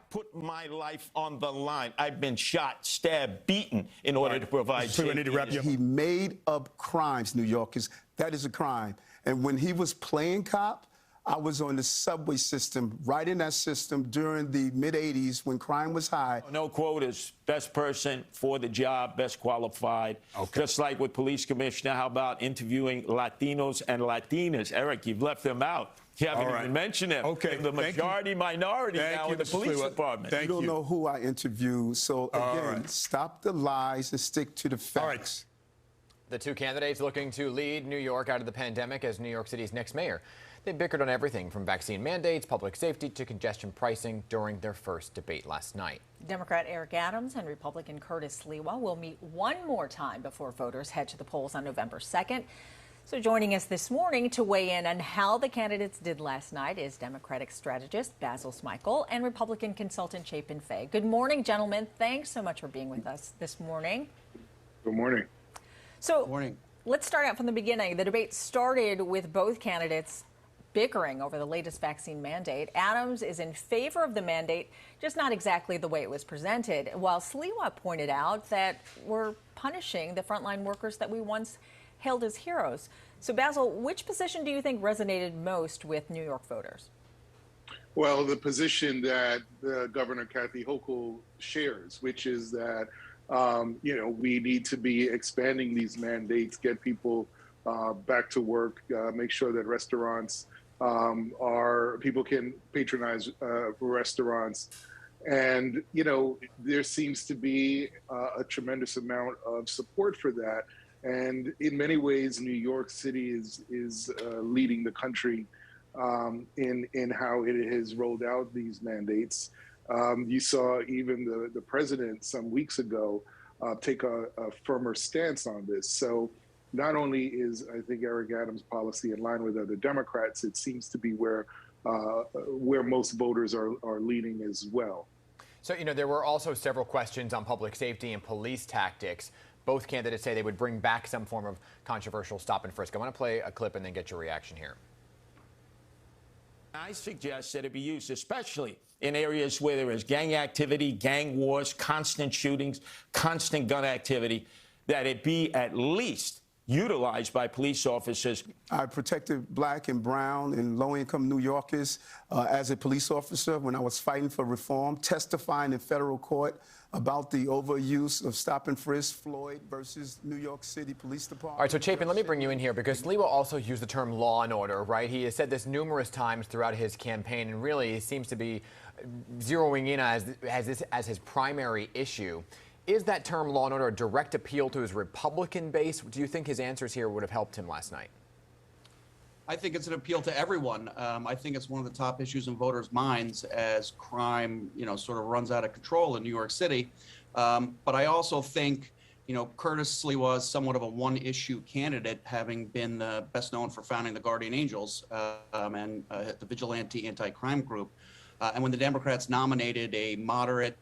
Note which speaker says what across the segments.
Speaker 1: put my life on the line. I've been shot, stabbed, beaten in order to provide
Speaker 2: So we need to wrap you up.
Speaker 3: He made up crimes, New Yorkers. That is a crime. And when he was playing cop, I was on the subway system, right in that system during the mid-'80s when crime was high.
Speaker 1: No quotas. Best person for the job, best qualified.
Speaker 2: Okay.
Speaker 1: Just like with police commissioner, how about interviewing Latinos and Latinas? Eric, you've left them out. You haven't even mentioned them.
Speaker 2: Okay.
Speaker 1: The majority minority now in the police department.
Speaker 3: You don't know who I interviewed. So, again, stop the lies and stick to the facts.
Speaker 2: All right.
Speaker 4: The two candidates looking to lead New York out of the pandemic as New York City's next mayor. They bickered on everything from vaccine mandates, public safety to congestion pricing during their first debate last night.
Speaker 5: Democrat Eric Adams and Republican Curtis Sliwa will meet one more time before voters head to the polls on November 2nd. So joining us this morning to weigh in on how the candidates did last night is Democratic strategist Basil Smikle and Republican consultant Chapin. Good morning, gentlemen. Thanks so much for being with us this morning.
Speaker 6: Good morning.
Speaker 5: So let's start out from the beginning. The debate started with both candidates bickering over the latest vaccine mandate. Adams is in favor of the mandate, just not exactly the way it was presented, while Sliwa pointed out that we're punishing the frontline workers that we once hailed as heroes. So, Basil, which position do you think resonated most with New York voters?
Speaker 6: Well, the position that Governor Kathy Hochul shares, which is that, we need to be expanding these mandates, get people back to work, make sure that restaurants people can patronize restaurants. And, there seems to be a tremendous amount of support for that. And in many ways, New York City is leading the country in how it has rolled out these mandates. You saw even the president some weeks ago take a firmer stance on this. So not only is, I think, Eric Adams' policy in line with other Democrats, it seems to be where most voters are leaning as well.
Speaker 4: So, there were also several questions on public safety and police tactics. Both candidates say they would bring back some form of controversial stop and frisk. I want to play a clip and then get your reaction here.
Speaker 1: I suggest that it be used, especially in areas where there is gang activity, gang wars, constant shootings, constant gun activity, that it be at least utilized by police officers.
Speaker 3: I protected black and brown and low-income New Yorkers as a police officer when I was fighting for reform, testifying in federal court about the overuse of stop and frisk, Floyd versus New York City Police Department.
Speaker 4: All right, so Chapin, let me bring you in here because Sliwa also used the term law and order, right? He has said this numerous times throughout his campaign, and really he seems to be zeroing in as his primary issue. Is that term law and order a direct appeal to his Republican base? Do you think his answers here would have helped him last night?
Speaker 7: I think it's an appeal to everyone. I think it's one of the top issues in voters' minds as crime, sort of runs out of control in New York City. But I also think, Curtis Sliwa is somewhat of a one-issue candidate, having been best known for founding the Guardian Angels and the vigilante anti-crime group. And when the Democrats nominated a moderate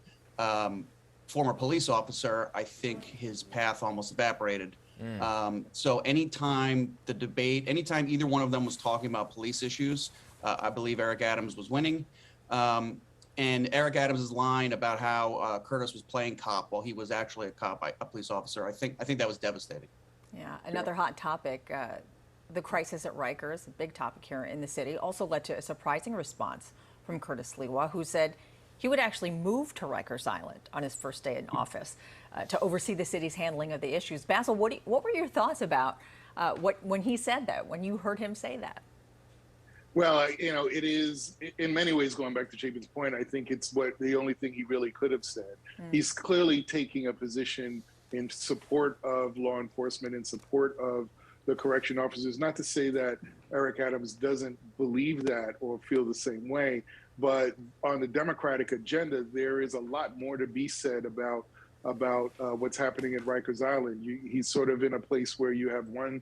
Speaker 7: former police officer, I think his path almost evaporated. So anytime either one of them was talking about police issues, I believe Eric Adams was winning. And Eric Adams' line about how Curtis was playing cop while he was actually a police officer, I think that was devastating.
Speaker 5: Yeah, another hot topic, the crisis at Rikers, a big topic here in the city, also led to a surprising response from Curtis Sliwa, who said he would actually move to Rikers Island on his first day in office to oversee the city's handling of the issues. Basil, what were your thoughts about when he said that, when you heard him say that?
Speaker 6: Well, it is in many ways, going back to Chapin's point, I think it's the only thing he really could have said. He's clearly taking a position in support of law enforcement, in support of the correction officers. Not to say that Eric Adams doesn't believe that or feel the same way, but on the Democratic agenda, there is a lot more to be said about what's happening at Rikers Island. He's sort of in a place where you have one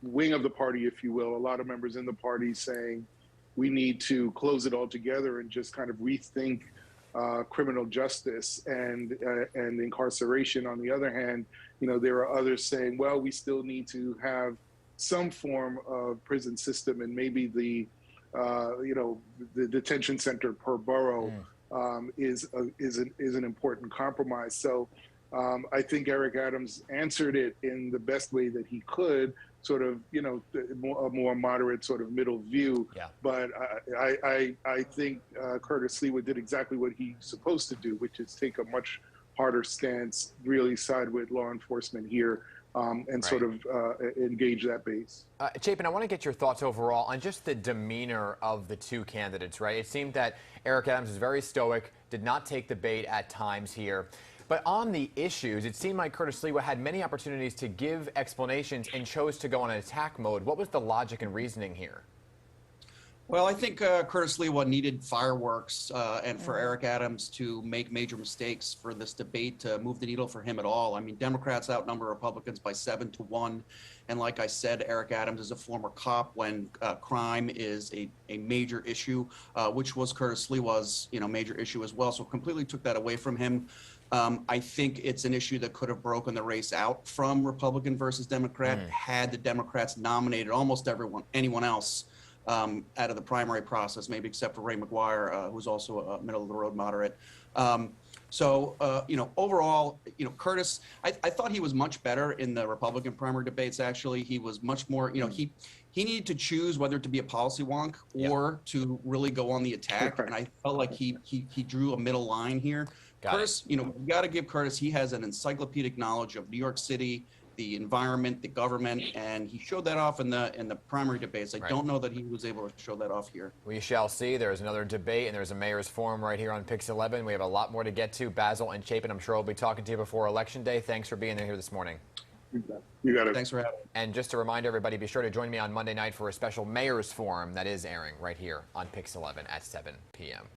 Speaker 6: wing of the party, if you will, a lot of members in the party saying we need to close it all together and just kind of rethink criminal justice and incarceration. On the other hand, there are others saying, well, we still need to have some form of prison system, and maybe the detention center per borough is an important compromise. So I think Eric Adams answered it in the best way that he could, sort of, a more moderate sort of middle view.
Speaker 4: Yeah.
Speaker 6: But I think Curtis Sliwa did exactly what he's supposed to do, which is take a much harder stance, really side with law enforcement here, and sort of engage that base.
Speaker 4: Chapin, I want to get your thoughts overall on just the demeanor of the two candidates, right? It seemed that Eric Adams was very stoic, did not take the bait at times here. But on the issues, it seemed like Curtis Sliwa had many opportunities to give explanations and chose to go on an attack mode. What was the logic and reasoning here?
Speaker 7: Well, I think Curtis Sliwa needed fireworks and for Eric Adams to make major mistakes for this debate to move the needle for him at all. I mean, Democrats outnumber Republicans by 7-1. And like I said, Eric Adams is a former cop when crime is a major issue, which was Curtis Sliwa's major issue as well. So completely took that away from him. I think it's an issue that could have broken the race out from Republican versus Democrat had the Democrats nominated almost anyone else out of the primary process, maybe except for Ray McGuire, who's also a middle-of-the-road moderate. Overall, Curtis, I thought he was much better in the Republican primary debates, actually. He was much more, he needed to choose whether to be a policy wonk or to really go on the attack, and I felt like he drew a middle line here. Curtis, you got to give Curtis, he has an encyclopedic knowledge of New York City, the environment, the government, and he showed that off in the primary debates. I don't know that he was able to show that off here.
Speaker 4: We shall see. There's another debate, and there's a mayor's forum right here on Pix 11. We have a lot more to get to. Basil and Chapin, I'm sure we'll be talking to you before Election Day. Thanks for being here this morning.
Speaker 6: You got it.
Speaker 7: Thanks for having me.
Speaker 4: And just to remind everybody, be sure to join me on Monday night for a special mayor's forum that is airing right here on Pix 11 at 7 p.m.